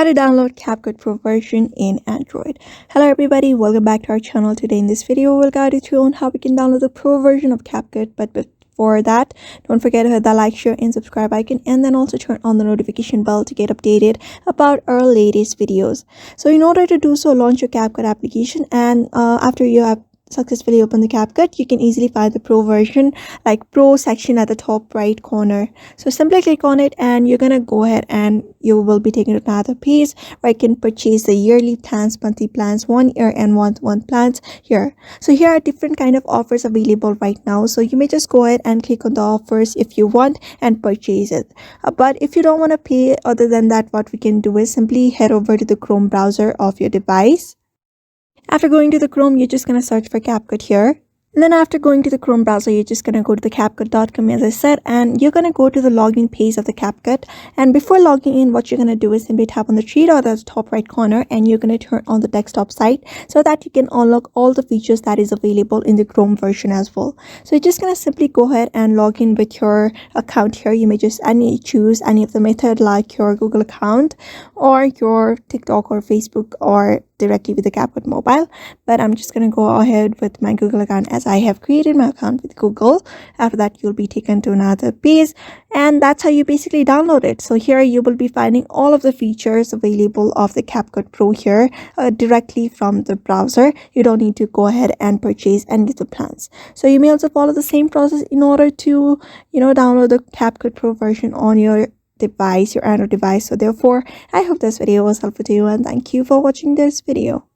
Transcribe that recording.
How to download CapCut Pro version in Android. Hello everybody, welcome back to our channel. Today in this video we'll guide you through on how we can download the pro version of CapCut. But before that, don't forget to hit the like, share and subscribe icon, and then also turn on the notification bell to get updated about our latest videos. So in order to do so, launch your CapCut application, and after you have successfully open the CapCut, you can easily find the pro version, like pro section at the top right corner. So simply click on it and you're gonna go ahead and you will be taken to another page where you can purchase the yearly plans, monthly plans, 1 year and 1 month plans here. So here are different kind of offers available right now, so you may just go ahead and click on the offers if you want and purchase it. But if you don't want to pay, other than that, what we can do is simply head over to the Chrome browser of your device. After going to the Chrome, you're just going to search for CapCut here. And then after going to the Chrome browser, you're just going to go to the CapCut.com as I said, and you're going to go to the login page of the CapCut. And before logging in, what you're going to do is simply tap on the three dot at the top right corner, and you're going to turn on the desktop site so that you can unlock all the features that is available in the Chrome version as well. So you're just going to simply go ahead and log in with your account here. You may just choose any of the method, like your Google account or your TikTok or Facebook or directly with the CapCut mobile, but I'm just going to go ahead with my Google account as I have created my account with Google. After that, you'll be taken to another page, and that's how you basically download it. So here you will be finding all of the features available of the CapCut Pro here directly from the browser. You don't need to go ahead and purchase any of the plans. So you may also follow the same process in order to download the CapCut Pro version on your device, your Android device. So therefore, I hope this video was helpful to you, and thank you for watching this video.